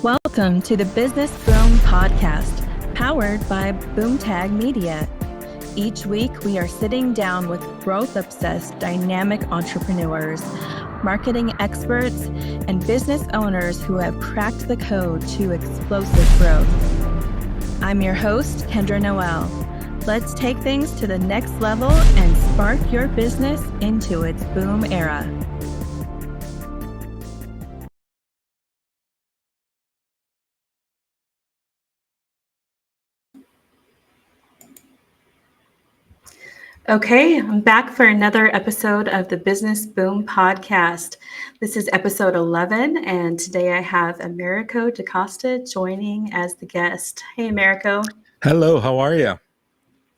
Welcome to the Business Boom Podcast, powered by Boomtag Media. Each week, we are sitting down with growth-obsessed, dynamic entrepreneurs, marketing experts, and business owners who have cracked the code to explosive growth. I'm your host, Kendra Noel. Let's take things to the next level and spark your business into its boom era. Okay, I'm back for another episode of the Business Boom Podcast. This is episode 11, and today I have Americo Da Costa joining as the guest. Hey, Americo. Hello, how are you?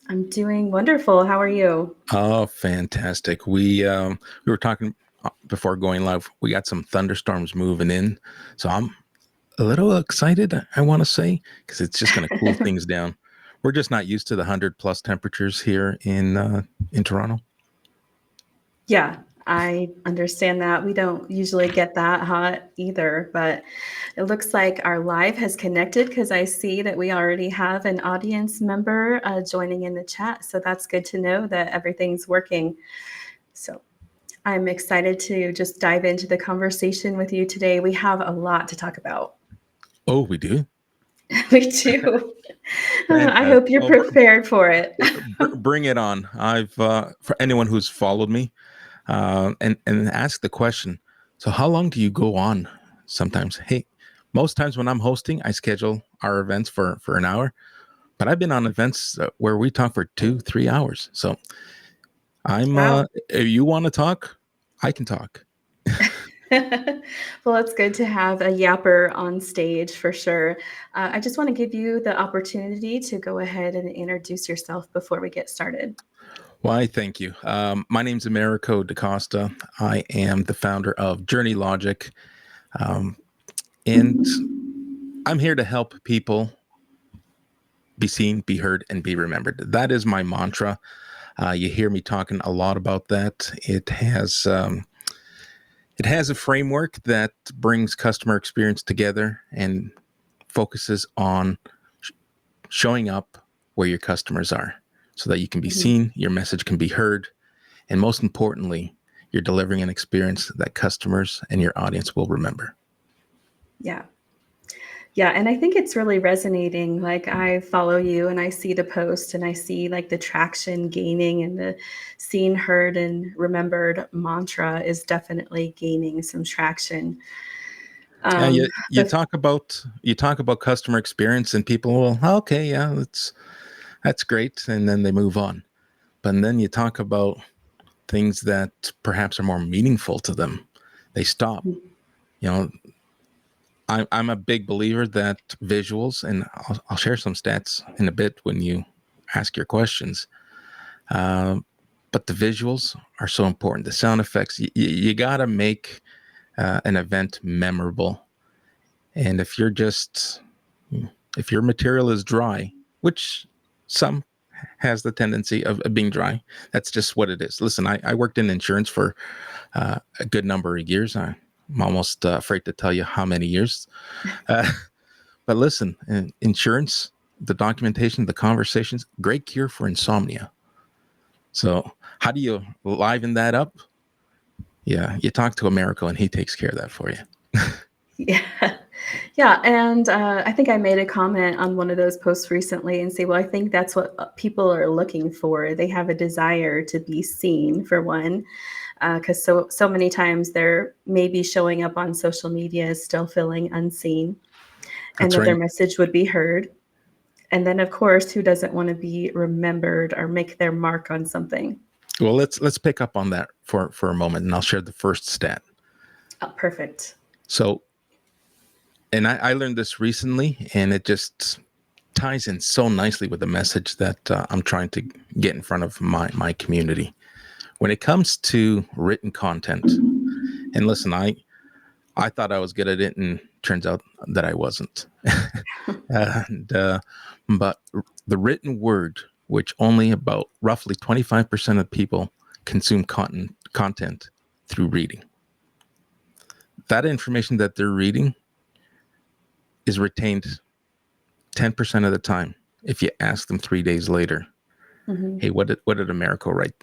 I'm doing wonderful. How are you? Oh, fantastic. We were talking before going live. We got some thunderstorms moving in, so I'm a little excited, I want to say, because it's just going to cool things down. We're just not used to the 100+ temperatures here in Toronto. Yeah, I understand that. We don't usually get that hot either, but it looks like our live has connected because I see that we already have an audience member joining in the chat. So that's good to know that everything's working. So I'm excited to just dive into the conversation with you today. We have a lot to talk about. Oh, we do? We do. I hope you're prepared for it. Bring it on. I've for anyone who's followed me and ask the question. So, how long do you go on? Sometimes, hey, most times when I'm hosting, I schedule our events for an hour. But I've been on events where we talk for 2-3 hours. So Wow. if you want to talk, I can talk. Well, it's good to have a yapper on stage for sure. I just want to give you the opportunity to go ahead and introduce yourself before we get started. Why, thank you. My name's Americo Da Costa. I am the founder of Journey Logic. And I'm here to help people be seen, be heard, and be remembered. That is my mantra. You hear me talking a lot about that. It has a framework that brings customer experience together and focuses on showing up where your customers are so that you can be seen, your message can be heard, and most importantly, you're delivering an experience that customers and your audience will remember. Yeah. Yeah, and I think it's really resonating. Like I follow you and I see the post and I see like the traction gaining and the seen, heard, and remembered mantra is definitely gaining some traction. Yeah, you But talk about customer experience and people will, okay, yeah, that's great, and then they move on. But then you talk about things that perhaps are more meaningful to them. They stop. I'm a big believer that visuals, and I'll share some stats in a bit when you ask your questions. But the visuals are so important. The sound effects, you got to make an event memorable. And if your material is dry, which some has the tendency of being dry, that's just what it is. Listen, I worked in insurance for a good number of years. I'm almost afraid to tell you how many years. But listen, insurance, the documentation, the conversations, great cure for insomnia. So how do you liven that up? Yeah, you talk to Americo and he takes care of that for you. yeah. Yeah. And I think I made a comment on one of those posts recently and say, well, I think that's what people are looking for. They have a desire to be seen, for one, because so many times they're maybe showing up on social media still feeling unseen, and That's that their right. message would be heard. And then, of course, who doesn't want to be remembered or make their mark on something? Well, let's pick up on that for a moment, and I'll share the first stat. Oh, perfect. So, and I learned this recently, and it just ties in so nicely with the message that I'm trying to get in front of my community. When it comes to written content, and listen, I thought I was good at it, and turns out that I wasn't. But the written word, which only about roughly 25% of people consume content through reading. That information that they're reading is retained 10% of the time if you ask them 3 days later, hey, what did Americo write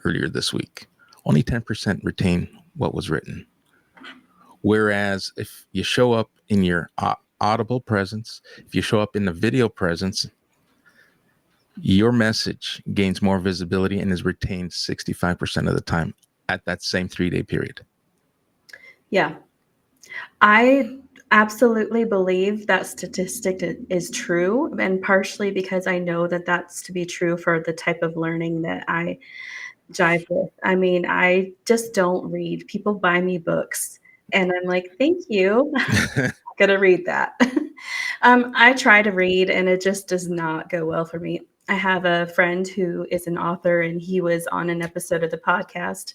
earlier this week? Only 10% retain what was written. Whereas if you show up in your audible presence, if you show up in the video presence, your message gains more visibility and is retained 65% of the time at that same 3-day period. Yeah. I absolutely believe that statistic is true, and partially because I know that that's to be true for the type of learning that I jive with. I mean, I just don't read. People buy me books, and I'm like, thank you. I'm gonna read that. I try to read, and it just does not go well for me. I have a friend who is an author, and he was on an episode of the podcast,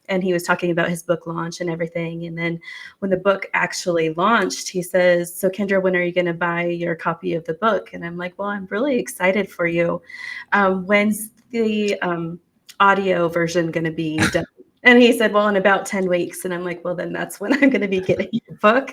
and he was talking about his book launch and everything. And then when the book actually launched, he says, "So Kendra, when are you going to buy your copy of the book?" And I'm like, "Well, I'm really excited for you. When's the audio version going to be done?" And he said, "Well, in about 10 weeks." And I'm like, "Well, then that's when I'm going to be getting your book."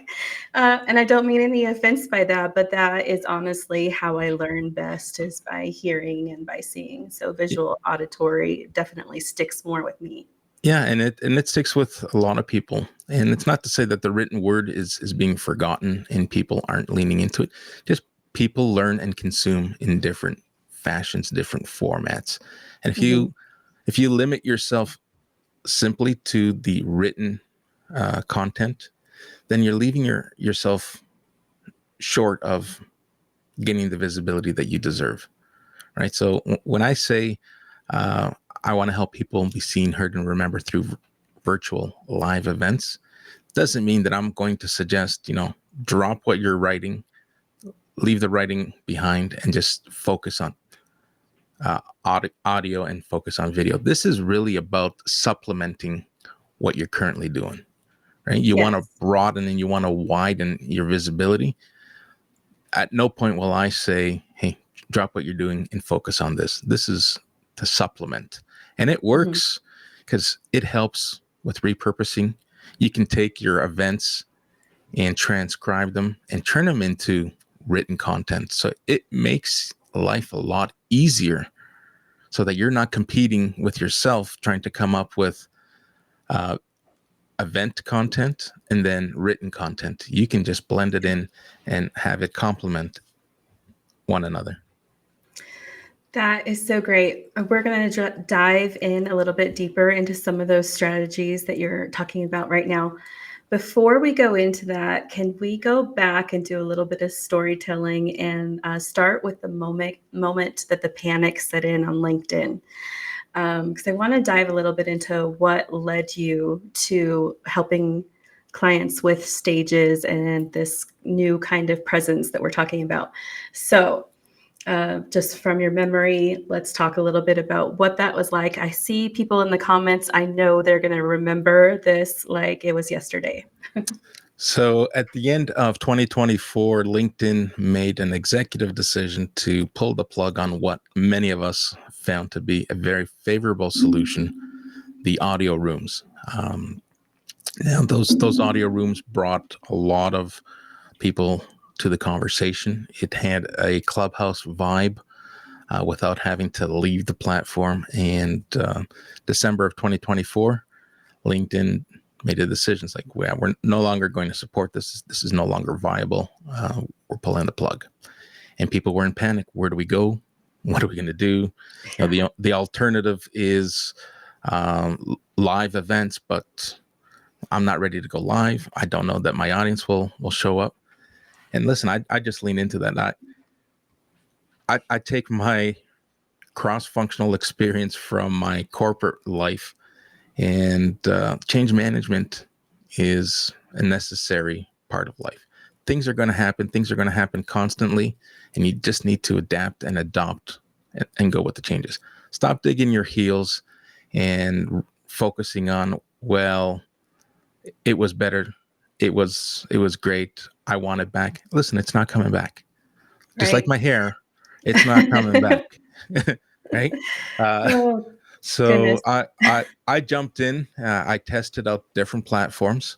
And I don't mean any offense by that, but that is honestly how I learn best, is by hearing and by seeing. So visual auditory definitely sticks more with me. Yeah, and it sticks with a lot of people. And it's not to say that the written word is being forgotten and people aren't leaning into it. Just people learn and consume in different fashions, different formats. And if you limit yourself simply to the written content, then you're leaving yourself short of getting the visibility that you deserve, right? So when I say I want to help people be seen, heard, and remembered through virtual live events, doesn't mean that I'm going to suggest, drop what you're writing, leave the writing behind, and just focus on audio and focus on video. This is really about supplementing what you're currently doing, right? You want to broaden and you want to widen your visibility. At no point will I say, hey, drop what you're doing and focus on this. This is to supplement. And it works because it helps with repurposing. You can take your events and transcribe them and turn them into written content. So it makes life a lot easier so that you're not competing with yourself trying to come up with event content and then written content. You can just blend it in and have it complement one another. That is so great. We're going to dive in a little bit deeper into some of those strategies that you're talking about right now. Before we go into that, can we go back and do a little bit of storytelling and start with the moment that the panic set in on LinkedIn? Because I want to dive a little bit into what led you to helping clients with stages and this new kind of presence that we're talking about. So just from your memory, let's talk a little bit about what that was like. I see people in the comments. I know they're going to remember this like it was yesterday. So at the end of 2024, LinkedIn made an executive decision to pull the plug on what many of us found to be a very favorable solution, the audio rooms. Now, those audio rooms brought a lot of people to the conversation. It had a Clubhouse vibe without having to leave the platform. And December of 2024, LinkedIn made a decision. It's like, well, we're no longer going to support this. This is no longer viable. We're pulling the plug. And people were in panic. Where do we go? What are we going to do? The alternative is live events, but I'm not ready to go live. I don't know that my audience will show up. And listen, I just lean into that. I take my cross-functional experience from my corporate life, and change management is a necessary part of life. Things are going to happen. Things are going to happen constantly, and you just need to adapt and adopt and go with the changes. Stop digging your heels and focusing on, well, it was better. It was great. I want it back. Listen, it's not coming back. Just like my hair, it's not coming back. Right? Oh, So goodness. I jumped in. I tested out different platforms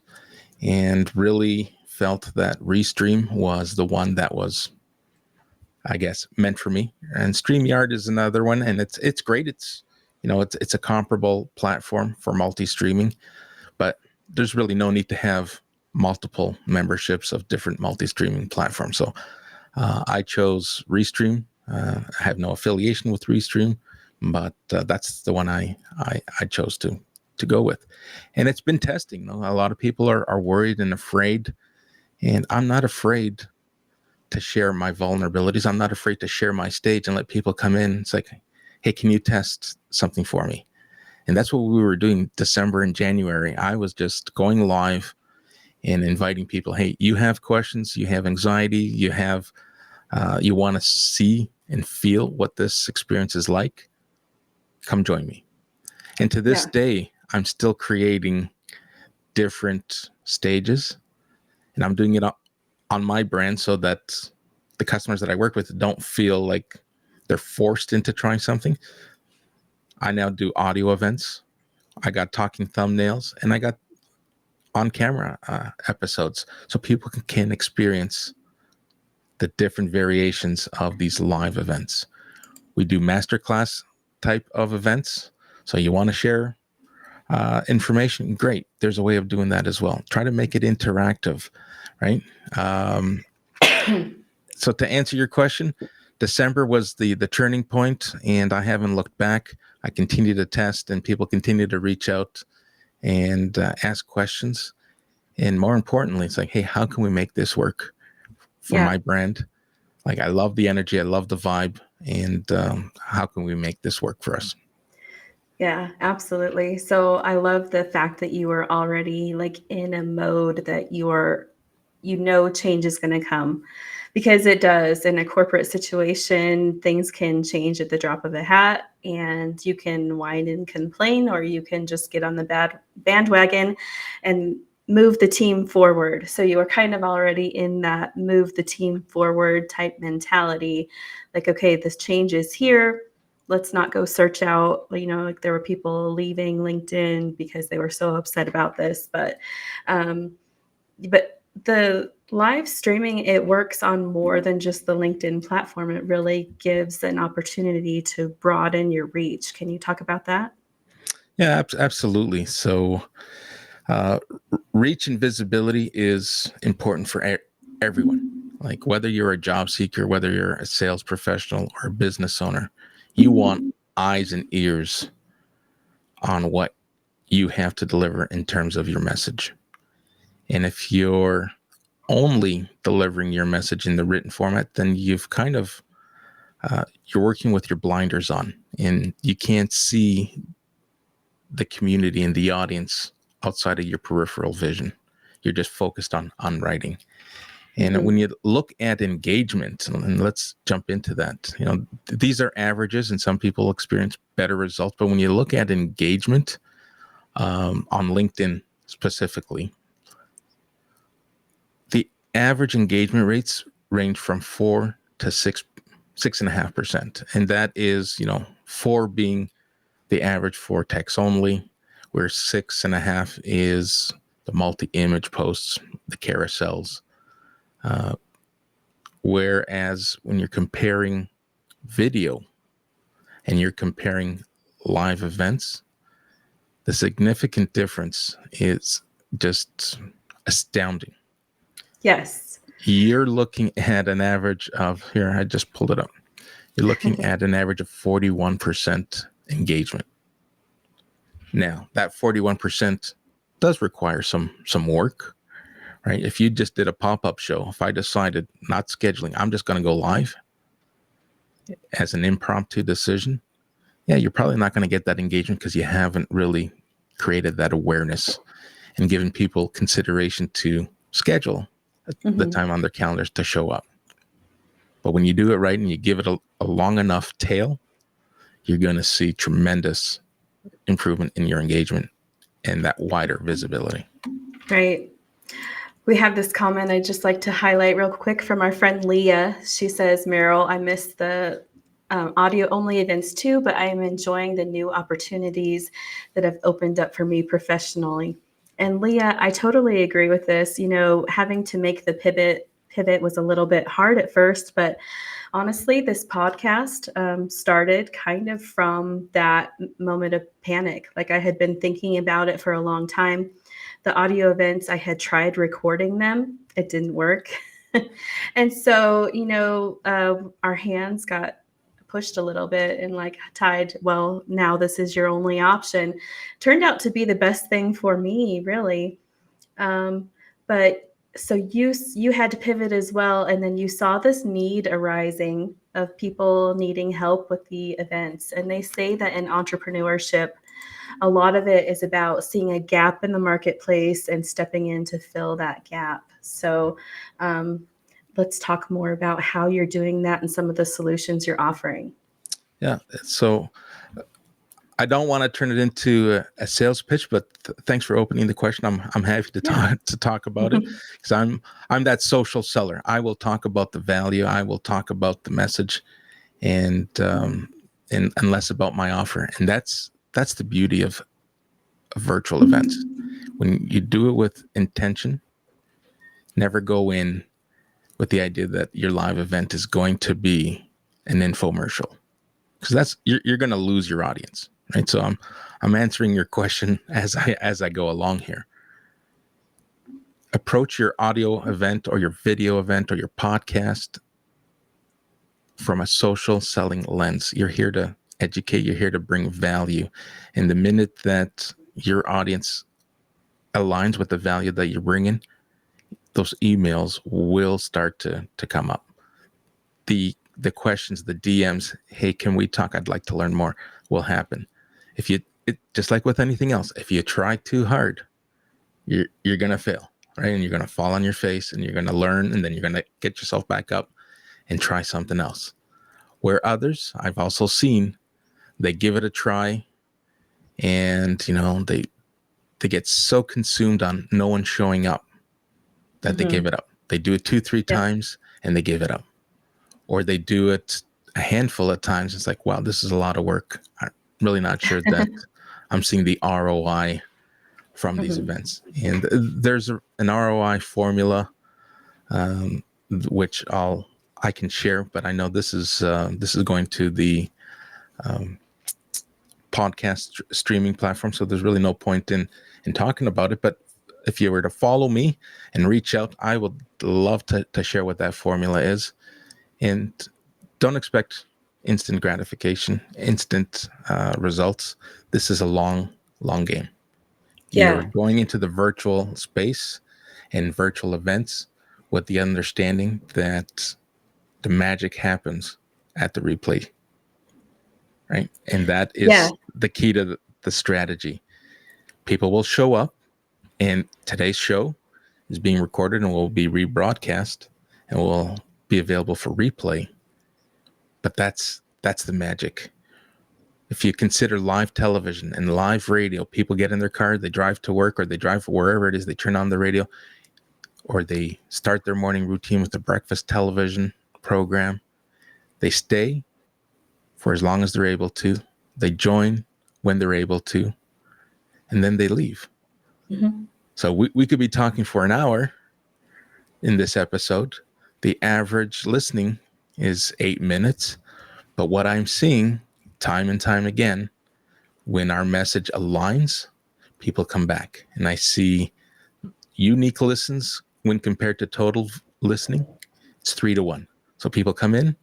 and really felt that Restream was the one that was, I guess, meant for me. And StreamYard is another one, and it's great. It's a comparable platform for multi-streaming, but there's really no need to have multiple memberships of different multi-streaming platforms. So I chose Restream. I have no affiliation with Restream, but that's the one I chose to go with. And it's been testing. A lot of people are worried and afraid, and I'm not afraid to share my vulnerabilities. I'm not afraid to share my stage and let people come in. It's like, hey, can you test something for me? And that's what we were doing December and January. I was just going live and inviting people. Hey, you have questions, you have anxiety, you want to see and feel what this experience is like. Come join me. And to this day, I'm still creating different stages, and I'm doing it on my brand so that the customers that I work with don't feel like they're forced into trying something. I now do audio events. I got talking thumbnails, and I got on-camera episodes, so people can experience the different variations of these live events. We do masterclass type of events. So you want to share information? Great. There's a way of doing that as well. Try to make it interactive, right? So to answer your question, December was the turning point, and I haven't looked back. I continue to test, and people continue to reach out and ask questions. And more importantly, it's like, hey, how can we make this work for my brand? Like, I love the energy, I love the vibe, and how can we make this work for us? Yeah, absolutely. So I love the fact that you were already like in a mode that change is going to come, because it does. In a corporate situation, things can change at the drop of a hat, and you can whine and complain, or you can just get on the bandwagon and move the team forward. So you were kind of already in that move the team forward type mentality. Like, okay, this change is here. Let's not go search out, like there were people leaving LinkedIn because they were so upset about this. But the live streaming, it works on more than just the LinkedIn platform. It really gives an opportunity to broaden your reach. Can you talk about that? Yeah, absolutely. So reach and visibility is important for everyone. Like, whether you're a job seeker, whether you're a sales professional or a business owner, you want eyes and ears on what you have to deliver in terms of your message. And if you're only delivering your message in the written format, then you've kind of you're working with your blinders on, and you can't see the community and the audience outside of your peripheral vision. You're just focused on writing. And when you look at engagement, and let's jump into that, these are averages, and some people experience better results. But when you look at engagement on LinkedIn specifically, the average engagement rates range from 4 to 6.5%. And that is, 4 being the average for text only, where 6.5 is the multi-image posts, the carousels. Whereas when you're comparing video and you're comparing live events, the significant difference is just astounding. Yes. You're looking at an average of, here, I just pulled it up. You're looking at an average of 41% engagement. Now, that 41% does require some work, right? If you just did a pop-up show, if I decided not scheduling, I'm just going to go live as an impromptu decision, yeah, you're probably not going to get that engagement because you haven't really created that awareness and given people consideration to schedule the time on their calendars to show up. But when you do it right and you give it a long enough tail, you're going to see tremendous improvement in your engagement and that wider visibility. Right. We have this comment I'd just like to highlight real quick from our friend Leah. She says, Meryl, I missed the audio only events too, but I am enjoying the new opportunities that have opened up for me professionally. And Leah, I totally agree with this. Having to make the pivot was a little bit hard at first, but honestly, this podcast started kind of from that moment of panic. Like I had been thinking about it for a long time. The audio events, I had tried recording them, it didn't work. And so, our hands got pushed a little bit and like tied, well, now this is your only option. Turned out to be the best thing for me, really. But so you had to pivot as well, and then you saw this need arising of people needing help with the events. And they say that in entrepreneurship, a lot of it is about seeing a gap in the marketplace and stepping in to fill that gap. So let's talk more about how you're doing that and some of the solutions you're offering. Yeah. So I don't want to turn it into a sales pitch, but thanks for opening the question. I'm happy to talk about it, because I'm that social seller. I will talk about the value. I will talk about the message, and less about my offer. And that's the beauty of virtual events. When you do it with intention, never go in with the idea that your live event is going to be an infomercial, because that's you're going to lose your audience, right? So I'm answering your question as I go along here. Approach your audio event or your video event or your podcast from a social selling lens. You're here to educate, you're here to bring value. And the minute that your audience aligns with the value that you're bringing, those emails will start to come up. The questions, the DMs, hey, can we talk? I'd like to learn more, will happen. If you, just like with anything else, if you try too hard, you're going to fail, right? And you're going to fall on your face, and you're going to learn, and then you're going to get yourself back up and try something else. Where others, I've also seen, they give it a try, and they get so consumed on no one showing up that they give it up. They do it 2-3 times and they give it up. Or they do it a handful of times. It's like, wow, this is a lot of work. I'm really not sure that I'm seeing the ROI from these events. And there's an ROI formula, which I can share, but I know this is going to the podcast streaming platform, so there's really no point in talking about it. But if you were to follow me and reach out, I would love to share what that formula is. And don't expect instant gratification, instant results. This is a long game. You're going into the virtual space and virtual events with the understanding that the magic happens at the replay, right? And that is the key to the strategy. People will show up, and today's show is being recorded and will be rebroadcast and will be available for replay. But that's the magic. If you consider live television and live radio, people get in their car, they drive to work, or they drive wherever it is, they turn on the radio, or they start their morning routine with the breakfast television program. They stay for as long as they're able to. They join when they're able to, and then they leave. So we could be talking for an hour in this episode. The average listening is 8 minutes. But what I'm seeing time and time again, when our message aligns, people come back. And I see unique listens when compared to total listening, it's 3-1. So people come in,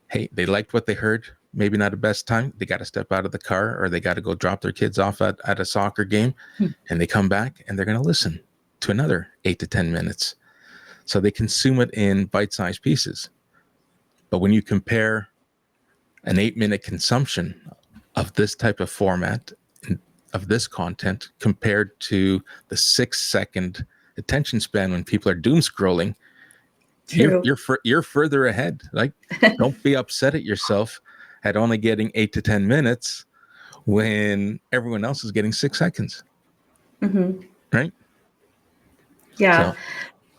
hey, they liked what they heard, maybe not the best time. They got to step out of the car, or they got to go drop their kids off at a soccer game, and they come back and they're going to listen to another 8 to 10 minutes. So they consume it in bite-sized pieces. But when you compare an 8-minute consumption of this type of format, of this content, compared to the 6-second attention span when people are doom scrolling, you're further ahead. Like, don't be upset at yourself at only getting 8 to 10 minutes when everyone else is getting 6 seconds. Right? Yeah, so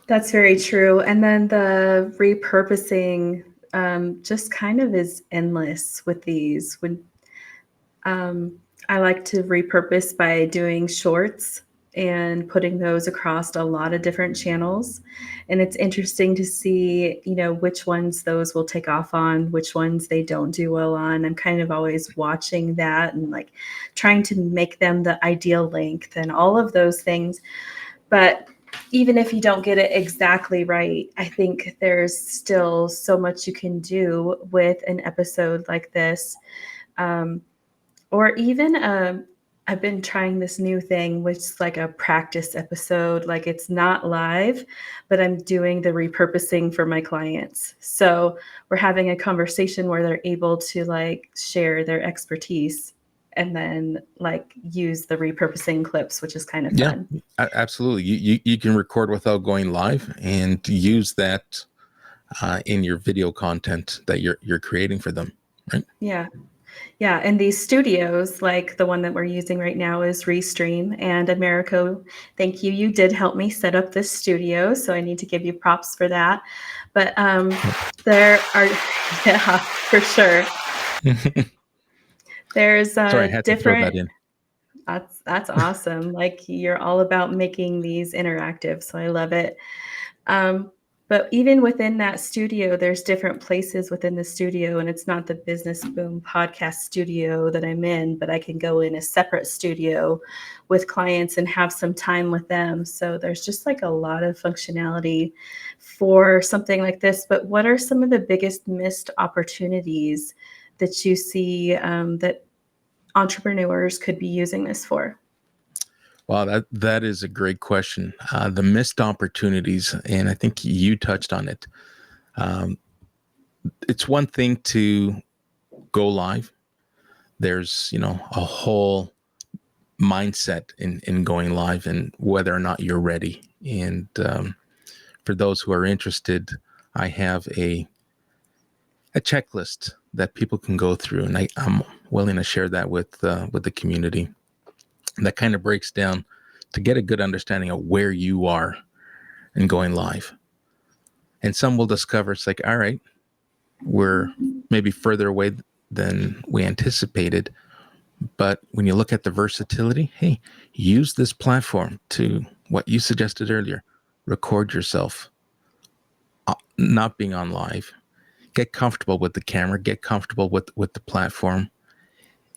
that's very true. And then the repurposing just kind of is endless with these. When I like to repurpose by doing shorts and putting those across a lot of different channels. And it's interesting to see, which ones those will take off on, which ones they don't do well on. I'm kind of always watching that and like trying to make them the ideal length and all of those things. But even if you don't get it exactly right, I think there's still so much you can do with an episode like this. Or even I've been trying this new thing, which is like a practice episode. Like it's not live, but I'm doing the repurposing for my clients. So we're having a conversation where they're able to like share their expertise and then like use the repurposing clips, which is kind of Yeah, fun. absolutely. You can record without going live and use that in your video content that you're creating for them, right? Yeah. Yeah, and these studios, like the one that we're using right now, is Restream. And Americo, thank you. You did help me set up this studio, so I need to give you props for that. But there are, yeah, for sure. There's Sorry, I had to throw that different. in. That's awesome. Like you're all about making these interactive, so I love it. Um, but even within that studio, there's different places within the studio, and it's not the Business Boom podcast studio that I'm in, but I can go in a separate studio with clients and have some time with them. So there's just like a lot of functionality for something like this. But what are some of the biggest missed opportunities that you see that entrepreneurs could be using this for? Wow, that is a great question. The missed opportunities, and I think you touched on it. Um, it's one thing to go live. There's a whole mindset in going live and whether or not you're ready. And for those who are interested, I have a checklist that people can go through, and I'm willing to share that with the community. That kind of breaks down to get a good understanding of where you are in going live. And some will discover it's like, all right, we're maybe further away than we anticipated. But when you look at the versatility, hey, use this platform to what you suggested earlier, record yourself, not being on live, get comfortable with the camera, get comfortable with the platform.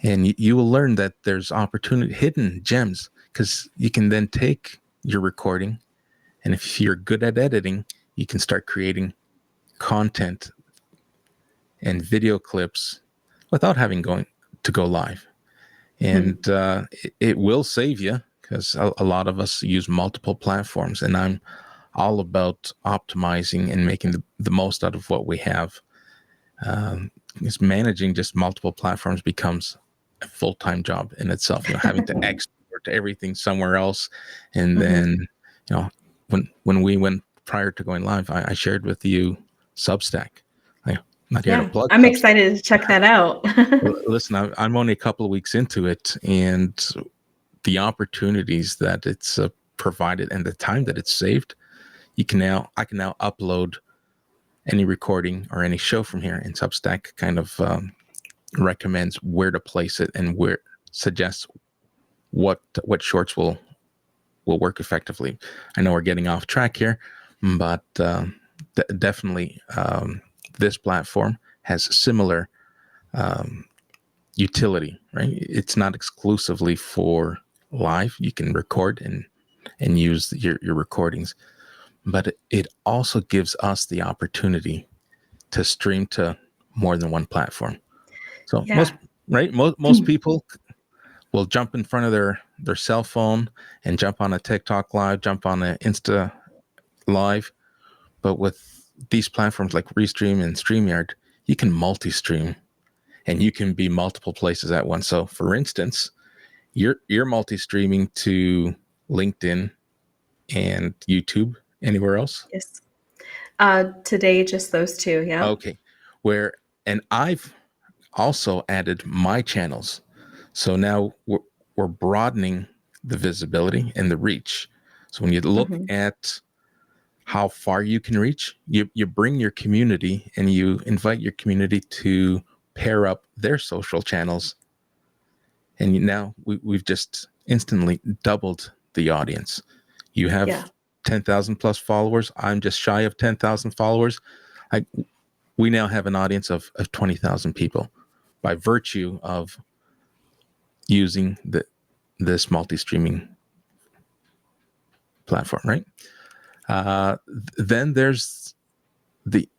And you will learn that there's opportunity, hidden gems, because you can then take your recording. And if you're good at editing, you can start creating content and video clips without having to go live. And it will save you because a lot of us use multiple platforms. And I'm all about optimizing and making the most out of what we have. Because managing just multiple platforms becomes a full-time job in itself, having to export everything somewhere else. And then, when we went prior to going live, I shared with you Substack. I'm not here to Yeah, plug I'm Substack. excited to check that out. Listen, I'm only a couple of weeks into it, and the opportunities that it's provided and the time that it's saved, I can now upload any recording or any show from here, and Substack kind of recommends where to place it and where suggests what shorts will work effectively. I know we're getting off track here, but definitely this platform has similar utility, right? It's not exclusively for live. You can record and use your recordings, but it also gives us the opportunity to stream to more than one platform. So Yeah. most people will jump in front of their cell phone and jump on a TikTok live, jump on an Insta live. But with these platforms like Restream and StreamYard, you can multi-stream and you can be multiple places at once. So for instance, you're multi-streaming to LinkedIn and YouTube. Anywhere else? Yes. Today, just those two. Yeah. Okay. And I've also added my channels. So now we're broadening the visibility and the reach. So when you look at how far you can reach, you bring your community and you invite your community to pair up their social channels. And now we've just instantly doubled the audience. You have Yeah. 10,000 plus followers. I'm just shy of 10,000 followers. We now have an audience of 20,000 people by virtue of using this multi-streaming platform, right? Then there's the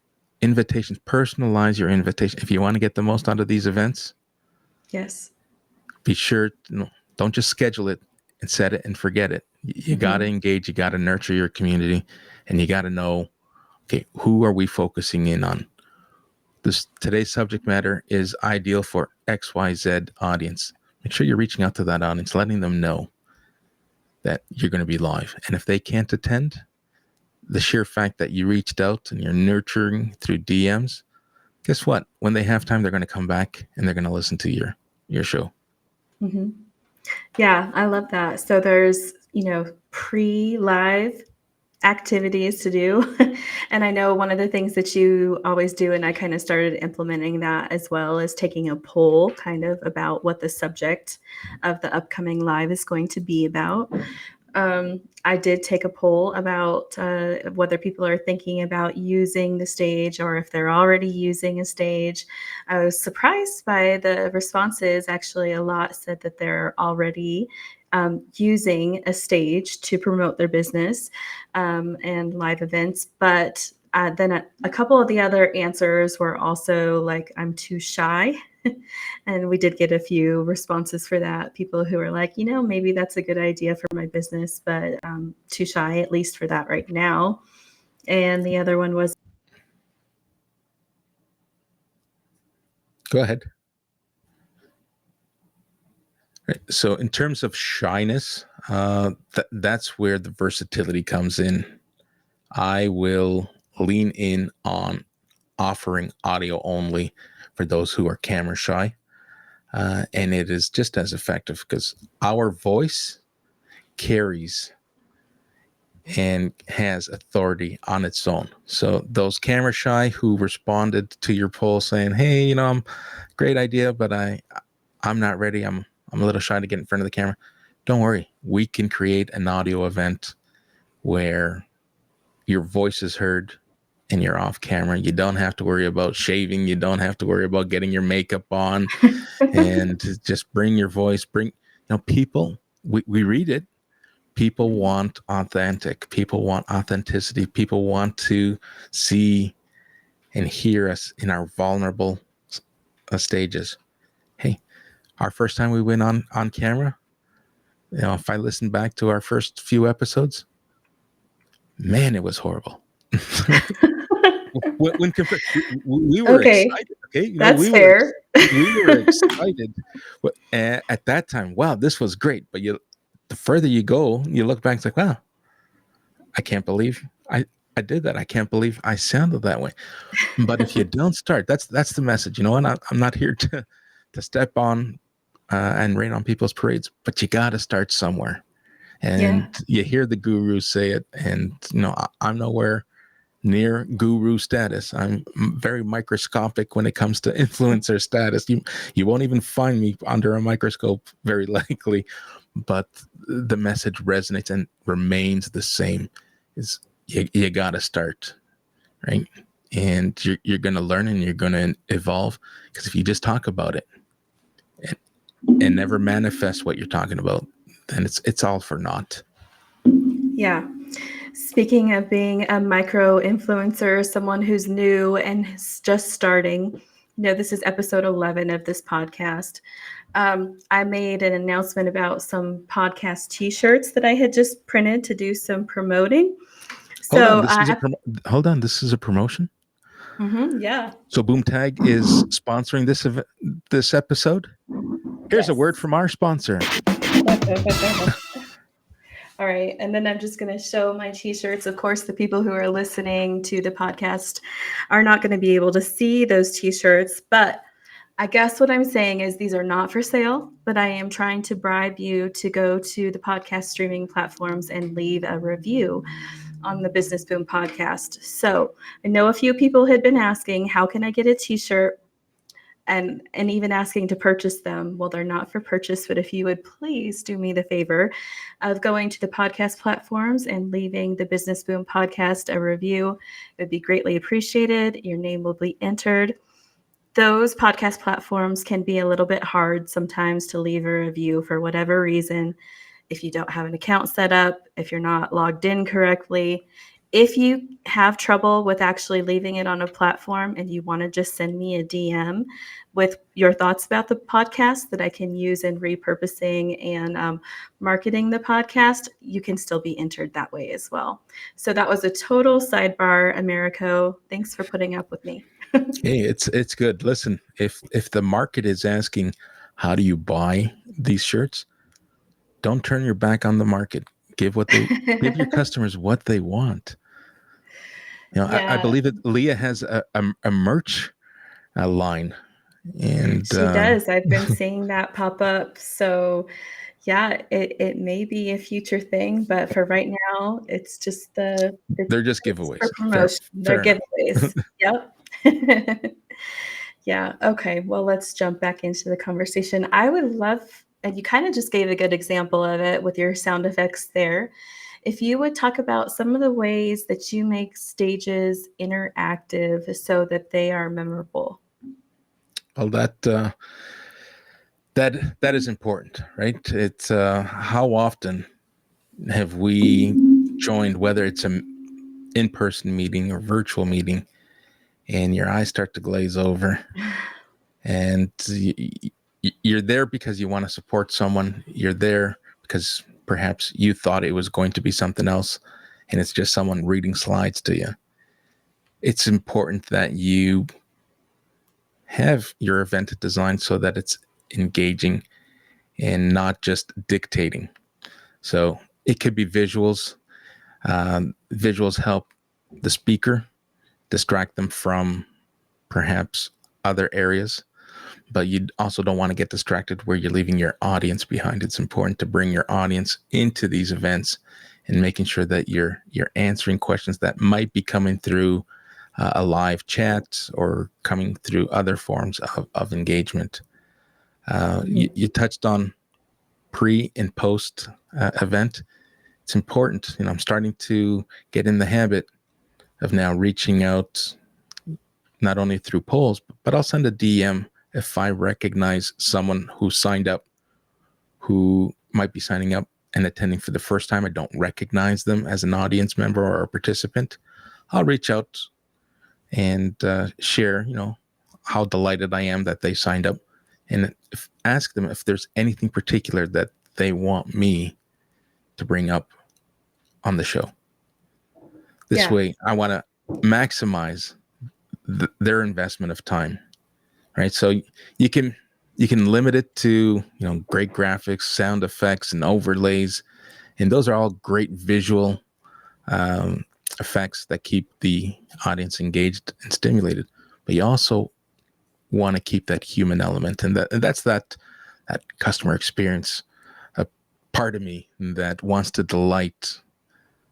invitations. Personalize your invitation. If you want to get the most out of these events, Yes. be sure, don't just schedule it and set it and forget it. You got to engage, you got to nurture your community, and you got to know, okay, who are we focusing in on? Today's subject matter is ideal for XYZ audience. Make sure you're reaching out to that audience, letting them know that you're going to be live. And if they can't attend, the sheer fact that you reached out and you're nurturing through DMs, guess what? When they have time, they're going to come back and they're going to listen to your show. Mm-hmm. Yeah, I love that. So there's, pre-live activities to do. And I know one of the things that you always do, and I kind of started implementing that as well, is taking a poll kind of about what the subject of the upcoming live is going to be about. I did take a poll about whether people are thinking about using the stage or if they're already using a stage. I was surprised by the responses. Actually, a lot said that they're already using a stage to promote their business and live events. But then a couple of the other answers were also like, I'm too shy. And we did get a few responses for that. People who are like, maybe that's a good idea for my business, but too shy, at least for that right now. And the other one was, Go ahead. Right. So in terms of shyness, that's where the versatility comes in. I will lean in on offering audio only for those who are camera shy. And it is just as effective because our voice carries and has authority on its own. So those camera shy who responded to your poll saying, hey, I'm great idea, but I'm not ready. I'm a little shy to get in front of the camera. Don't worry. We can create an audio event where your voice is heard and you're off camera. You don't have to worry about shaving. You don't have to worry about getting your makeup on and just bring your voice. People, we read it. People want authentic. People want authenticity. People want to see and hear us in our vulnerable stages. Hey, our first time we went on camera, if I listen back to our first few episodes, man, it was horrible. when compared, we were okay, excited. Okay, that's fair. We were excited at that time. Wow, this was great. But the further you go, you look back, it's like, wow, I can't believe I did that. I can't believe I sounded that way. But if you don't start, that's the message. You know what? I'm not here to step on and rain on people's parades, but you got to start somewhere. And you hear the gurus say it, and I'm nowhere near guru status. I'm very microscopic when it comes to influencer status. You won't even find me under a microscope, very likely, but the message resonates and remains the same. Is you got to start, right? And you're going to learn and you're going to evolve, because if you just talk about it and never manifest what you're talking about, then it's all for naught. Yeah. Speaking of being a micro influencer, someone who's new and just starting, this is episode 11 of this podcast. I made an announcement about some podcast t-shirts that I had just printed to do some promoting. Hold on, this is a promotion? Yeah. So Boomtag is sponsoring this episode? Here's a word from our sponsor. All right. And then I'm just going to show my t-shirts. Of course, the people who are listening to the podcast are not going to be able to see those t-shirts, but I guess what I'm saying is these are not for sale, but I am trying to bribe you to go to the podcast streaming platforms and leave a review on the Business Boom podcast. So I know a few people had been asking, how can I get a t-shirt? and even asking to purchase them. Well, they're not for purchase, but if you would please do me the favor of going to the podcast platforms and leaving the Business Boom podcast a review, it would be greatly appreciated. Your name will be entered. Those podcast platforms can be a little bit hard sometimes to leave a review for whatever reason. If you don't have an account set up, if you're not logged in correctly, if you have trouble with actually leaving it on a platform and you want to just send me a DM with your thoughts about the podcast that I can use in repurposing and marketing the podcast, you can still be entered that way as well. So that was a total sidebar, Americo. Thanks for putting up with me. Hey, it's good. Listen, if the market is asking, how do you buy these shirts? Don't turn your back on the market. Give your customers what they want. I Yeah. believe that Leah has a merch line, and She does. I've been seeing that pop up. So yeah, it may be a future thing, but for right now, it's just they're just it's giveaways. for promotion. They're Fair enough. giveaways. Yep. Yeah. Okay. Well, let's jump back into the conversation. I would love, and you kind of just gave a good example of it with your sound effects there. If you would talk about some of the ways that you make stages interactive so that they are memorable. Well, that is important, right? It's how often have we joined, whether it's an in-person meeting or virtual meeting, and your eyes start to glaze over, and you're there because you want to support someone. You're there because perhaps you thought it was going to be something else, and it's just someone reading slides to you. It's important that you have your event designed so that it's engaging and not just dictating. So it could be visuals. Visuals help the speaker distract them from perhaps other areas, but you also don't want to get distracted where you're leaving your audience behind. It's important to bring your audience into these events and making sure that you're answering questions that might be coming through a live chat or coming through other forms of engagement. You touched on pre and post event. It's important. I'm starting to get in the habit of now reaching out not only through polls, but I'll send a DM if I recognize someone who signed up, who might be signing up and attending for the first time. I don't recognize them as an audience member or a participant. I'll reach out and share, how delighted I am that they signed up, and ask them if there's anything particular that they want me to bring up on the show. This way, I want to maximize their investment of time, right? So you can limit it to great graphics, sound effects, and overlays, and those are all great visual effects that keep the audience engaged and stimulated. But you also want to keep that human element, and that's that customer experience, a part of me that wants to delight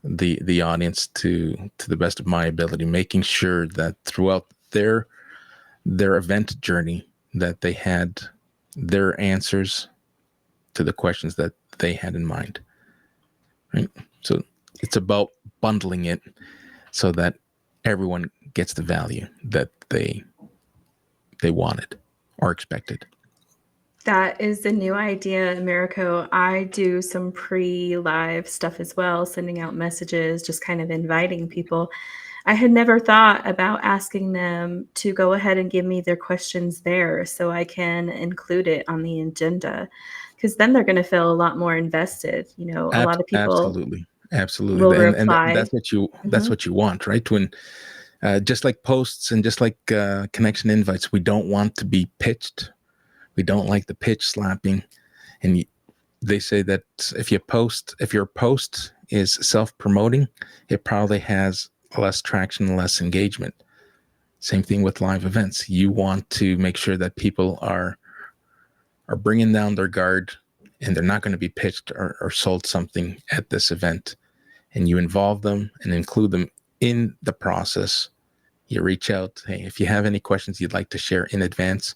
the audience to the best of my ability, making sure that throughout their event journey that they had their answers to the questions that they had in mind. Right? So it's about bundling it so that everyone gets the value that they wanted or expected. That is a new idea, Americo. I do some pre-live stuff as well, sending out messages, just kind of inviting people. I had never thought about asking them to go ahead and give me their questions there so I can include it on the agenda, because then they're going to feel a lot more invested. A lot of people absolutely, will and reply. that's what you want, right? When just like posts and just like connection invites, we don't want to be pitched. We don't like the pitch slapping. And they say that if your post is self-promoting, it probably has less traction, less engagement. Same thing with live events. You want to make sure that people are bringing down their guard, and they're not going to be pitched or sold something at this event. And you involve them and include them in the process. You reach out, hey, if you have any questions you'd like to share in advance,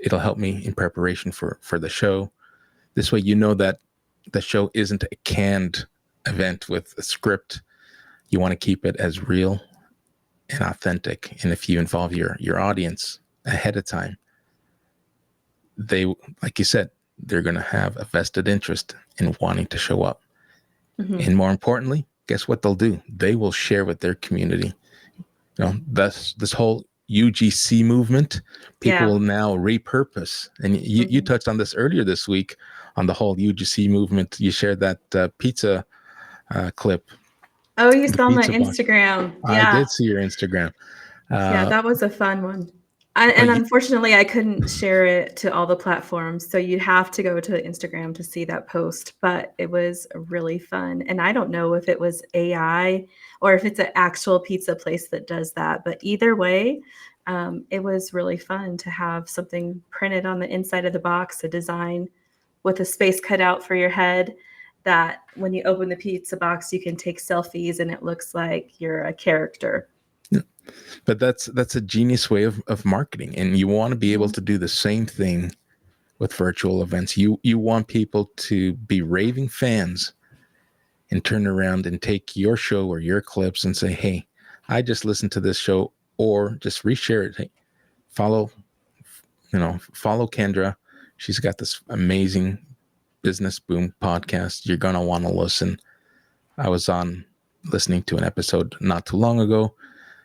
it'll help me in preparation for the show. This way, you know that the show isn't a canned event with a script. You want to keep it as real and authentic. And if you involve your audience ahead of time, they, like you said, they're going to have a vested interest in wanting to show up. Mm-hmm. And more importantly, guess what they'll do? They will share with their community. This whole UGC movement, people will now repurpose. And you touched on this earlier this week on the whole UGC movement. You shared that pizza clip. Oh, you The saw my pizza box. Instagram. I did see your Instagram. Yeah, that was a fun one. And unfortunately, I couldn't share it to all the platforms. So you'd have to go to Instagram to see that post. But it was really fun. And I don't know if it was AI or if it's an actual pizza place that does that. But either way, it was really fun to have something printed on the inside of the box, a design with a space cut out for your head, that when you open the pizza box, you can take selfies and it looks like you're a character. But that's a genius way of marketing, and you want to be able to do the same thing with virtual events. You want people to be raving fans and turn around and take your show or your clips and say, "Hey, I just listened to this show," or just reshare it. Hey, follow Kendra. She's got this amazing Business Boom podcast. You're gonna want to listen. I was listening to an episode not too long ago.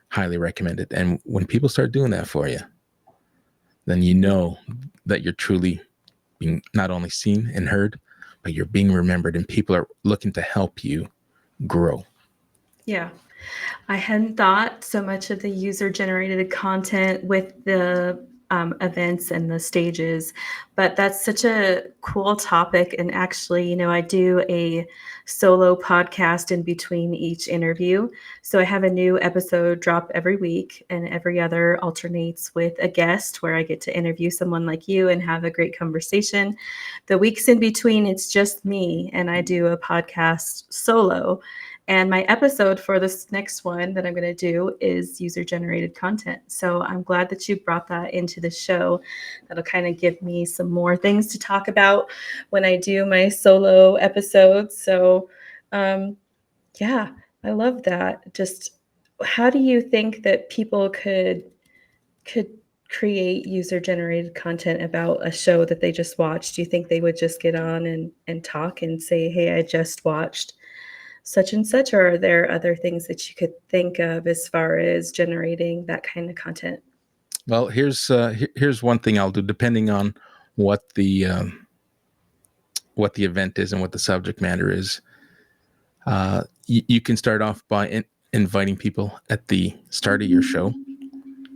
Highly recommend it. And when people start doing that for you, then you know that you're truly being not only seen and heard, but you're being remembered, and people are looking to help you grow. Yeah. I hadn't thought so much of the user-generated content with the events and the stages, but that's such a cool topic. And actually, I do a solo podcast in between each interview. So I have a new episode drop every week, and every other alternates with a guest where I get to interview someone like you and have a great conversation. The weeks in between, it's just me, and I do a podcast solo. And my episode for this next one that I'm going to do is user-generated content. So I'm glad that you brought that into the show. That'll kind of give me some more things to talk about when I do my solo episodes. So, yeah, I love that. Just how do you think that people could create user-generated content about a show that they just watched? Do you think they would just get on and talk and say, "Hey, I just watched such and such," or are there other things that you could think of as far as generating that kind of content? Well, here's one thing I'll do, depending on what the event is and what the subject matter is. You can start off by inviting people at the start of your show,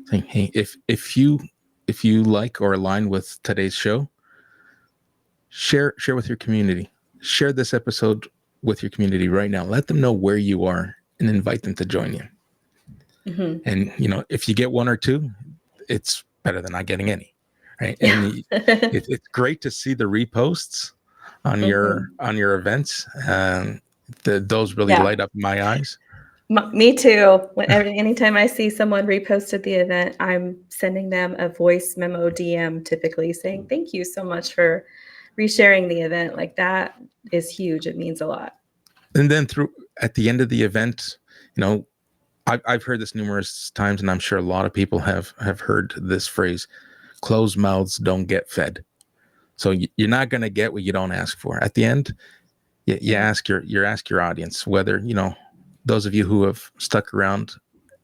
saying, "Hey, if you like or align with today's show, share with your community. Share this episode with your community right now. Let them know where you are and invite them to join you." Mm-hmm. And if you get one or two, it's better than not getting any, right? And it's great to see the reposts on your events. Those really light up my eyes. Me too. Anytime I see someone reposted the event, I'm sending them a voice memo DM, typically saying, "Thank you so much for resharing the event." Like, that is huge. It means a lot. And then at the end of the event, I've heard this numerous times, and I'm sure a lot of people have heard this phrase: "Closed mouths don't get fed." So you're not going to get what you don't ask for. At the end, you ask your audience, whether those of you who have stuck around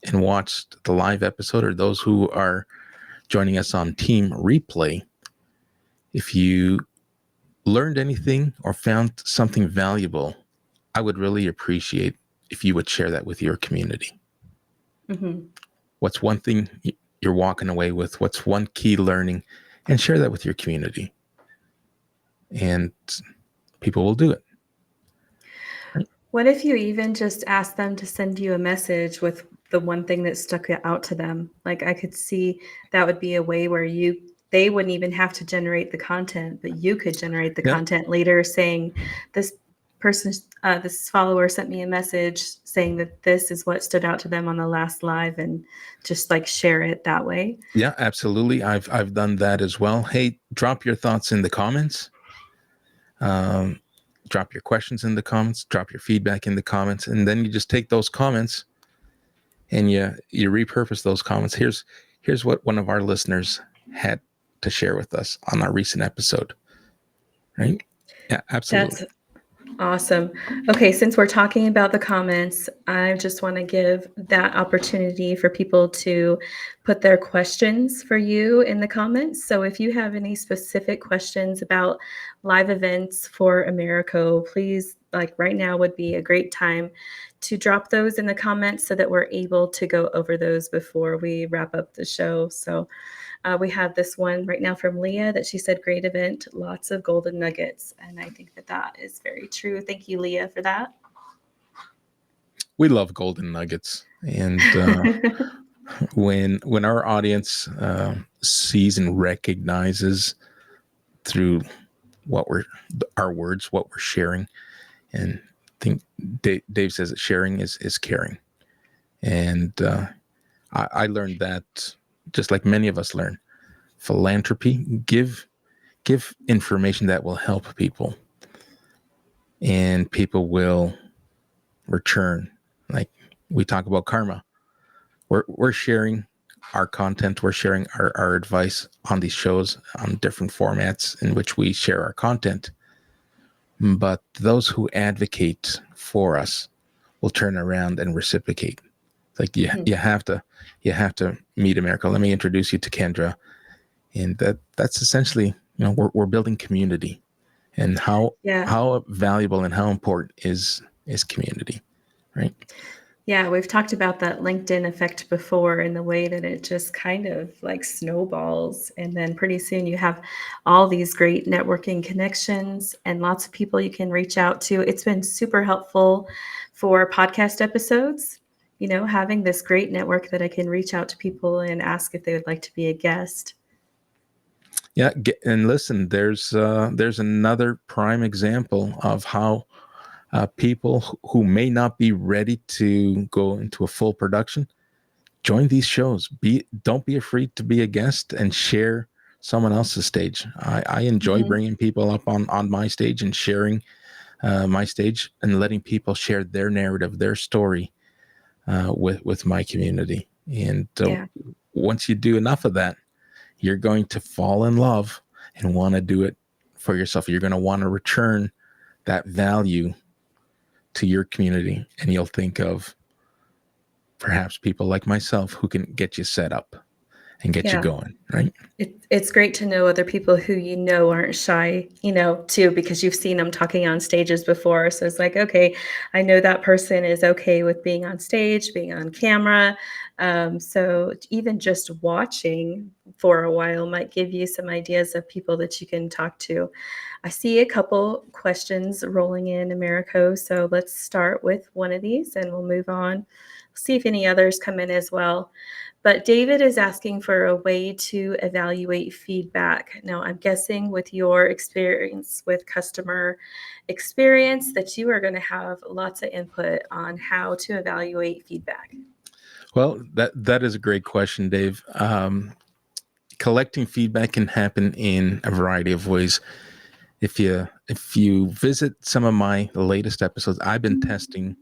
and watched the live episode, or those who are joining us on team replay, if you learned anything or found something valuable, I would really appreciate if you would share that with your community. Mm-hmm. What's one thing you're walking away with? What's one key learning? And share that with your community. And people will do it. What if you even just ask them to send you a message with the one thing that stuck out to them? Like, I could see that would be a way where they wouldn't even have to generate the content, but you could generate the content later saying, "This person, this follower sent me a message saying that this is what stood out to them on the last live, and just like share it that way. Yeah, absolutely. I've done that as well. Hey, drop your thoughts in the comments. Drop your questions in the comments. Drop your feedback in the comments, and then you just take those comments and you repurpose those comments. Here's what one of our listeners had to share with us on our recent episode. Right? Yeah, absolutely. That's awesome. Okay, since we're talking about the comments, I just want to give that opportunity for people to put their questions for you in the comments. So if you have any specific questions about live events for Americo, please, like right now would be a great time to drop those in the comments so that we're able to go over those before we wrap up the show. So we have this one right now from Leah that she said, great event, lots of golden nuggets. And I think that that is very true. Thank you, Leah, for that. We love golden nuggets. And when our audience sees and recognizes through what our words, what we're sharing, and I think Dave says that sharing is caring. And I learned that just like many of us learn. Philanthropy, give information that will help people, and people will return. Like we talk about karma. We're sharing our content, we're sharing our advice on these shows on different formats in which we share our content. But those who advocate for us will turn around and reciprocate. Like you have to meet America. Let me introduce you to Kendra. And that's essentially, we're building community, and how valuable and how important is community, right? Yeah, we've talked about that LinkedIn effect before, and the way that it just kind of like snowballs. And then pretty soon you have all these great networking connections and lots of people you can reach out to. It's been super helpful for podcast episodes, having this great network that I can reach out to people and ask if they would like to be a guest. Yeah, and listen, there's another prime example of how people who may not be ready to go into a full production join these shows. Don't be afraid to be a guest and share someone else's stage. I enjoy bringing people up on my stage and sharing my stage and letting people share their narrative, their story with my community. And once you do enough of that, you're going to fall in love and want to do it for yourself. You're going to want to return that value to your community, and you'll think of perhaps people like myself who can get you set up and get you going, right? It's great to know other people who aren't shy, too, because you've seen them talking on stages before. So it's like, okay, I know that person is okay with being on stage, being on camera. So even just watching for a while might give you some ideas of people that you can talk to. I see a couple questions rolling in, Americo. So let's start with one of these and we'll move on. See if any others come in as well. But David is asking for a way to evaluate feedback. Now, I'm guessing with your experience with customer experience that you are going to have lots of input on how to evaluate feedback. Well, that is a great question, Dave. Collecting feedback can happen in a variety of ways. If you visit some of my latest episodes, I've been testing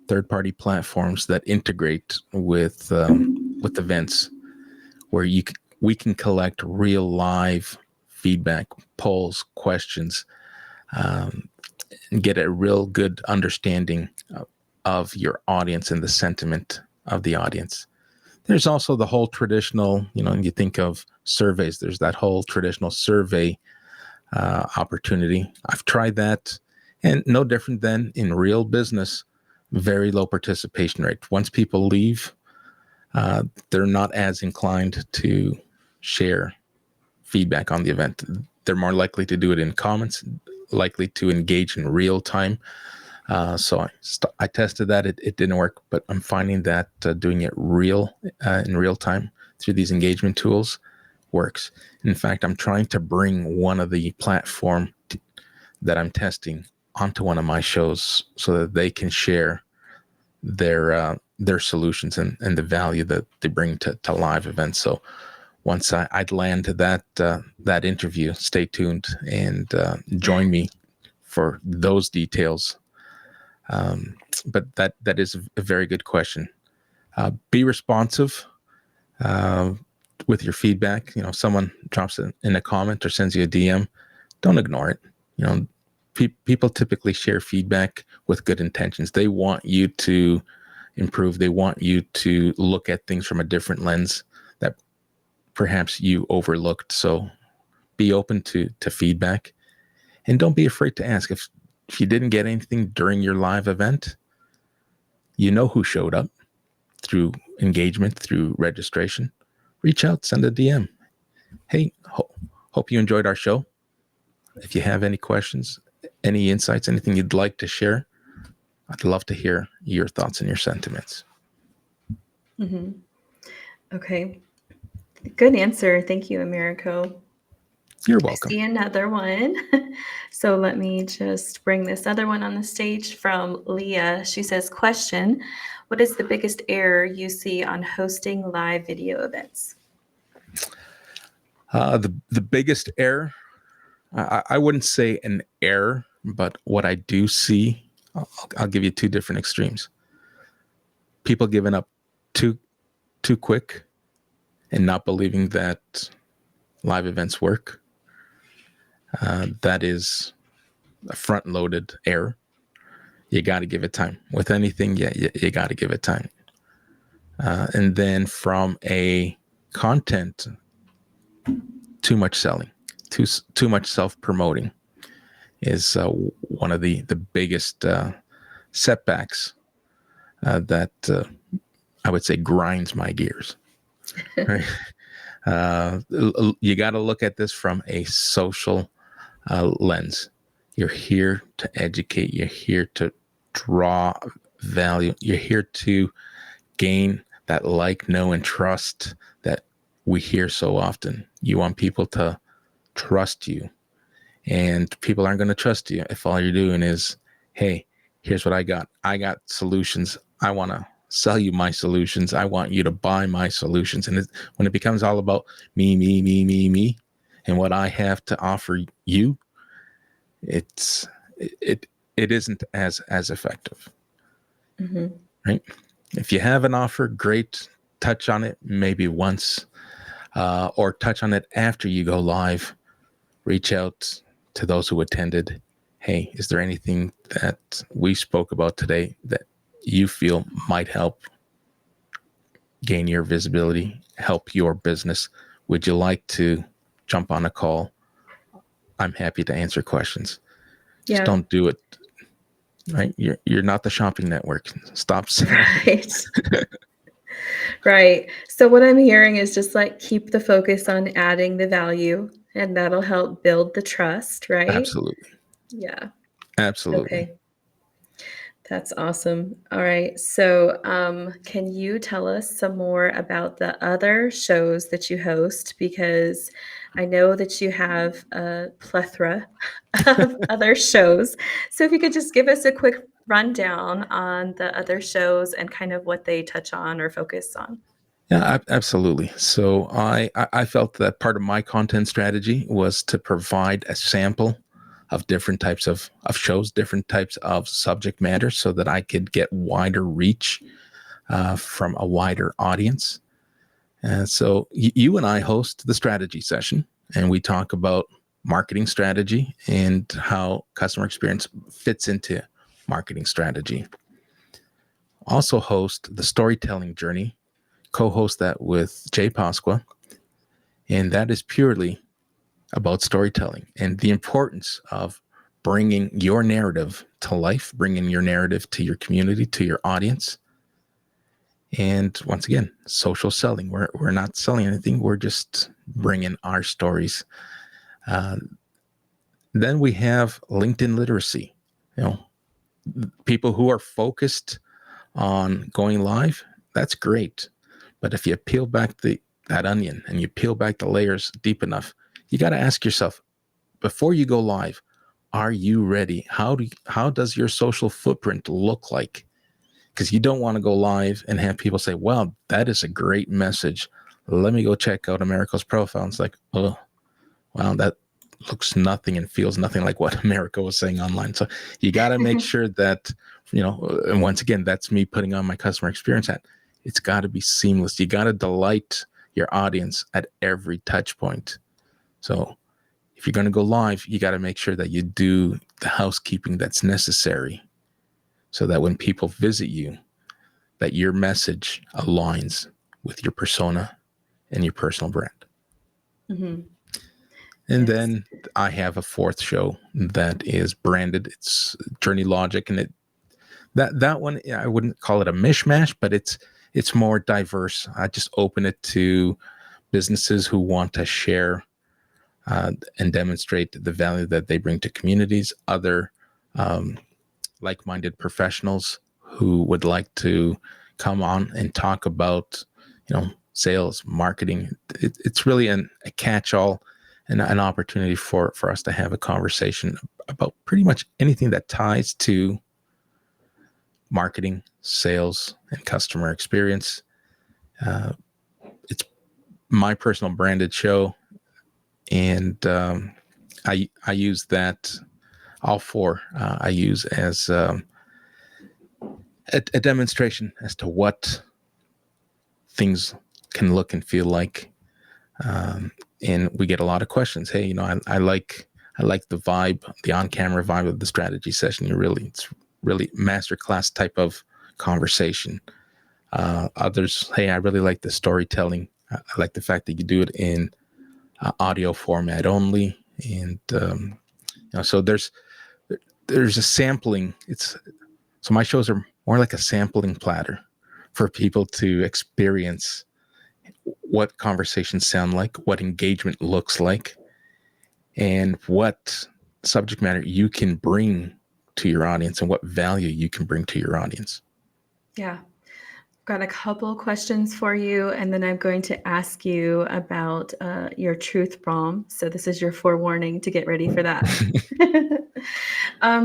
third-party platforms that integrate with events where we can collect real live feedback, polls, questions, and get a real good understanding of your audience and the sentiment of the audience. There's also the whole traditional, you think of surveys, there's that whole traditional survey opportunity. I've tried that, and no different than in real business, very low participation rate. Once people leave, they're not as inclined to share feedback on the event. They're more likely to do it in comments, likely to engage in real time. So I tested that. It didn't work, but I'm finding that doing it in real time through these engagement tools works. In fact, I'm trying to bring one of the platform that I'm testing onto one of my shows so that they can share their solutions and the value that they bring to live events. So once I'd land that interview, stay tuned and join me for those details. But that is a very good question. Be responsive with your feedback. If someone drops it in a comment or sends you a DM, don't ignore it. People typically share feedback with good intentions. They want you to improve. They want you to look at things from a different lens that perhaps you overlooked. So be open to feedback, and don't be afraid to ask. If you didn't get anything during your live event, you know who showed up through engagement, through registration. Reach out, send a DM. Hey, hope you enjoyed our show. If you have any questions, any insights, anything you'd like to share, I'd love to hear your thoughts and your sentiments. Mm-hmm. Okay. Good answer. Thank you, Americo. You're welcome. I see another one. So let me just bring this other one on the stage from Leah. She says, question, what is the biggest error you see on hosting live video events? The biggest error, I wouldn't say an error, but what I do see, I'll give you two different extremes. People giving up too quick and not believing that live events work. That is a front-loaded error. You got to give it time. With anything, you got to give it time. And then from a content, too much selling, too much self-promoting is one of the biggest setbacks that I would say grinds my gears. Right? You got to look at this from a social lens. You're here to educate. You're here to draw value. You're here to gain that like, know, and trust that we hear so often. You want people to trust you, and people aren't going to trust you if all you're doing is, hey, here's what I got. I got solutions. I want to sell you my solutions. I want you to buy my solutions. And when it becomes all about me, and what I have to offer you, it isn't as effective. Mm-hmm. Right? If you have an offer, great. Touch on it maybe once, or touch on it after you go live. Reach out to those who attended. Hey, is there anything that we spoke about today that you feel might help gain your visibility, help your business? Would you like to jump on a call? I'm happy to answer questions. Yeah. Just don't do it. Right? You're not the shopping network. Stop selling. Right. Right. So what I'm hearing is just like keep the focus on adding the value, and that'll help build the trust, right? Absolutely. Yeah. Absolutely. Okay. That's awesome. All right. So can you tell us some more about the other shows that you host? Because I know that you have a plethora of other shows. So if you could just give us a quick rundown on the other shows and kind of what they touch on or focus on. Yeah, absolutely. So I felt that part of my content strategy was to provide a sample of different types of shows, different types of subject matter, so that I could get wider reach from a wider audience. So you and I host the strategy session, and we talk about marketing strategy and how customer experience fits into marketing strategy. Also host the storytelling journey, co-host that with Jay Pasqua, and that is purely about storytelling and the importance of bringing your narrative to life, bringing your narrative to your community, to your audience. And once again, social selling. We're not selling anything. We're just bringing our stories. Then we have LinkedIn literacy. People who are focused on going live, that's great. But if you peel back that onion and you peel back the layers deep enough, you got to ask yourself, before you go live, are you ready? How does your social footprint look like? Because you don't want to go live and have people say, "Well, that is a great message. Let me go check out Americo's profile." And it's like, oh, wow, that looks nothing and feels nothing like what America was saying online. So you got to make sure that, and once again, that's me putting on my customer experience hat. It's got to be seamless. You got to delight your audience at every touch point. So if you're going to go live, you got to make sure that you do the housekeeping that's necessary so that when people visit you, that your message aligns with your persona and your personal brand. Mm-hmm. And Yes. then I have a fourth show that is branded. It's Journey Logic, and that one, I wouldn't call it a mishmash, but it's more diverse. I just open it to businesses who want to share and demonstrate the value that they bring to communities, other like-minded professionals who would like to come on and talk about, sales, marketing. It's really a catch-all and an opportunity for us to have a conversation about pretty much anything that ties to marketing, sales, and customer experience. It's my personal branded show, and I use that. All four I use as a demonstration as to what things can look and feel like. And we get a lot of questions. Hey, I like the vibe, the on-camera vibe of the strategy session. It's really masterclass type of conversation. Others, hey, I really like the storytelling. I like the fact that you do it in audio format only. And so there's a sampling. So my shows are more like a sampling platter for people to experience what conversations sound like, what engagement looks like, and what subject matter you can bring to your audience and what value you can bring to your audience. Yeah. Got a couple questions for you, and then I'm going to ask you about your truth bomb. So this is your forewarning to get ready for that.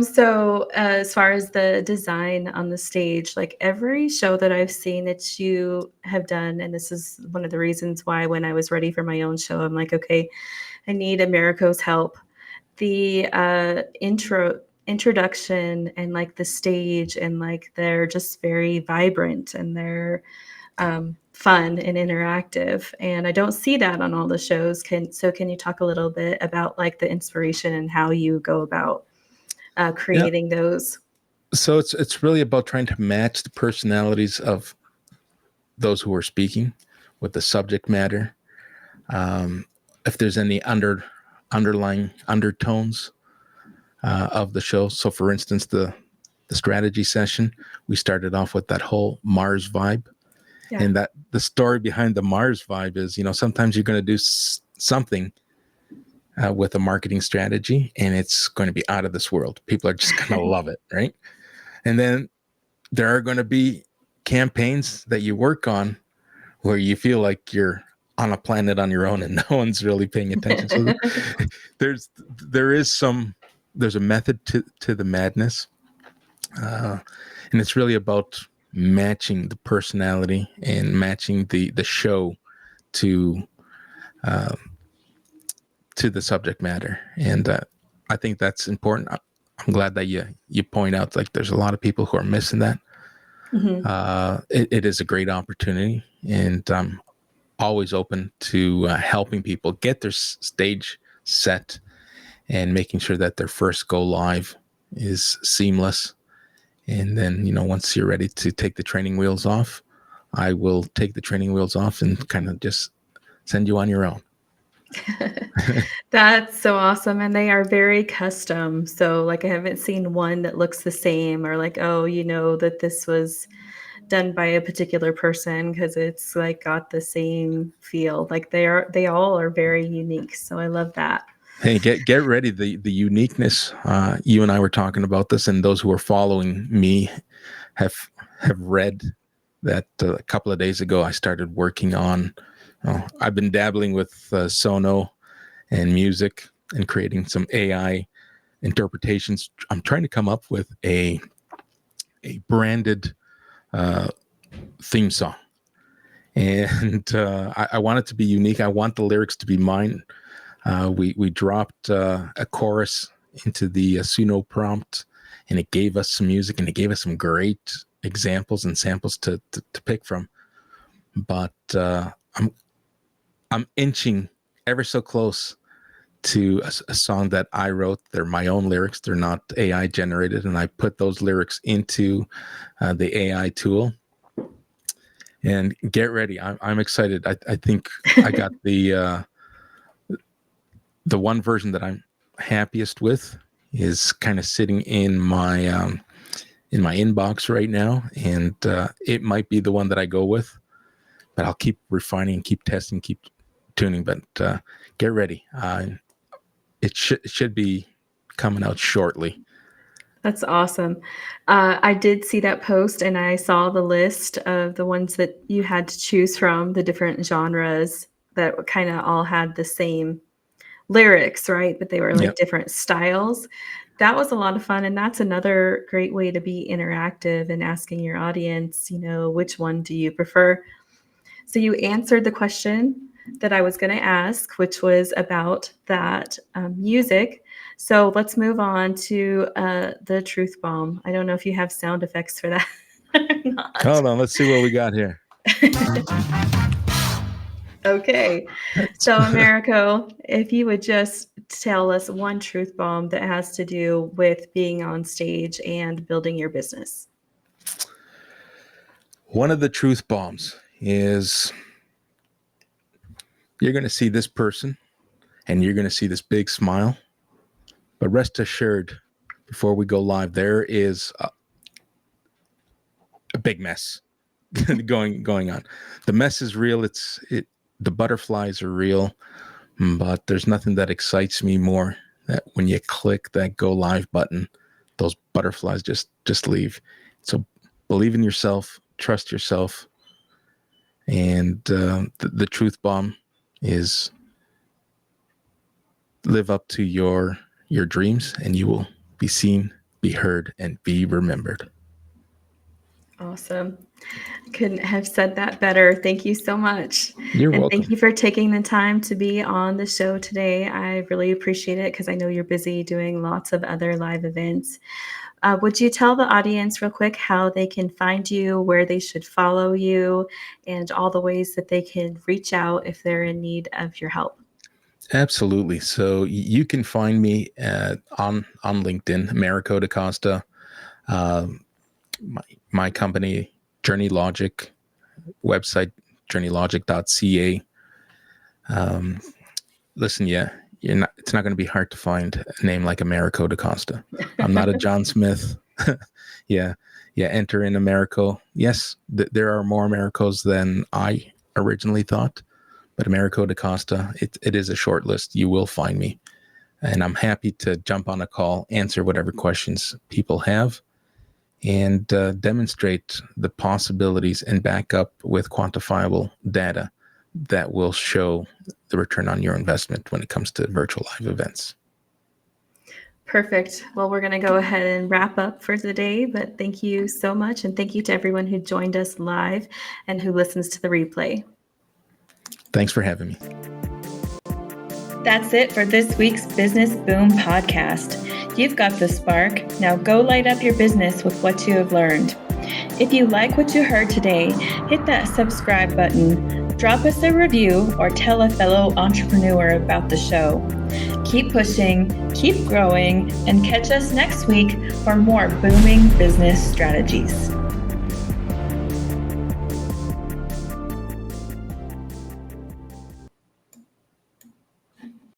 So as far as the design on the stage, like every show that I've seen that you have done, and this is one of the reasons why when I was ready for my own show, I'm like, okay, I need Americo's help. The introduction and like the stage and like they're just very vibrant and they're fun and interactive, and I don't see that on all the shows. Can you talk a little bit about like the inspiration and how you go about creating those? So it's really about trying to match the personalities of those who are speaking with the subject matter. If there's any underlying undertones of the show. So for instance, the strategy session, we started off with that whole Mars vibe. Yeah. And that the story behind the Mars vibe is, sometimes you're going to do something with a marketing strategy and it's going to be out of this world. People are just going to love it, right? And then there are going to be campaigns that you work on where you feel like you're on a planet on your own and no one's really paying attention. So there's a method to the madness. And it's really about matching the personality and matching the show to the subject matter. And I think that's important. I'm glad that you point out like there's a lot of people who are missing that. Mm-hmm. It is a great opportunity, and I'm always open to helping people get their stage set and making sure that their first go live is seamless. And then, once you're ready to take the training wheels off, I will take the training wheels off and kind of just send you on your own. That's so awesome. And they are very custom. So like I haven't seen one that looks the same or like, oh, that this was done by a particular person, because it's like got the same feel. Like they all are very unique. So I love that. Hey, get ready. The uniqueness. You and I were talking about this, and those who are following me have read that a couple of days ago. I started working on. I've been dabbling with Sono and music and creating some AI interpretations. I'm trying to come up with a branded theme song. And I want it to be unique. I want the lyrics to be mine. We dropped a chorus into the Suno prompt, and it gave us some music, and it gave us some great examples and samples to pick from. But I'm inching ever so close to a song that I wrote. They're my own lyrics. They're not AI generated, and I put those lyrics into the AI tool. And get ready. I'm excited. I think I got the one version that I'm happiest with is kind of sitting in my inbox right now, and it might be the one that I go with, but I'll keep refining, keep testing, keep tuning. But get ready. It should be coming out shortly. That's awesome. I did see that post, and I saw the list of the ones that you had to choose from, the different genres that kind of all had the same lyrics, right? But they were like different styles. That was a lot of fun. And that's another great way to be interactive and asking your audience, which one do you prefer? So you answered the question that I was going to ask, which was about that music. So let's move on to the truth bomb. I don't know if you have sound effects for that or not. Hold on, let's see what we got here. Okay. So Americo, if you would just tell us one truth bomb that has to do with being on stage and building your business. One of the truth bombs is you're going to see this person and you're going to see this big smile, but rest assured, before we go live, there is a big mess going on. The mess is real. The butterflies are real, but there's nothing that excites me more that when you click that go live button, those butterflies just leave. So believe in yourself, trust yourself. And the truth bomb is live up to your dreams, and you will be seen, be heard, and be remembered. Awesome. Couldn't have said that better. Thank you so much. You're welcome. Thank you for taking the time to be on the show today. I really appreciate it because I know you're busy doing lots of other live events. Would you tell the audience real quick how they can find you, where they should follow you, and all the ways that they can reach out if they're in need of your help? Absolutely. So you can find me on LinkedIn, Americo Da Costa. My company, Journey Logic, website, journeylogic.ca. Listen, it's not going to be hard to find a name like Americo Da Costa. I'm not a John Smith. Enter in Americo. Yes, there are more Americos than I originally thought, but Americo Da Costa, it is a short list. You will find me, and I'm happy to jump on a call, answer whatever questions people have, and demonstrate the possibilities and back up with quantifiable data that will show the return on your investment when it comes to virtual live events. Perfect. Well, we're going to go ahead and wrap up for the day, but thank you so much. And thank you to everyone who joined us live and who listens to the replay. Thanks for having me. That's it for this week's Business Boom podcast. You've got the spark. Now go light up your business with what you have learned. If you like what you heard today, hit that subscribe button, drop us a review, or tell a fellow entrepreneur about the show. Keep pushing, keep growing, and catch us next week for more booming business strategies.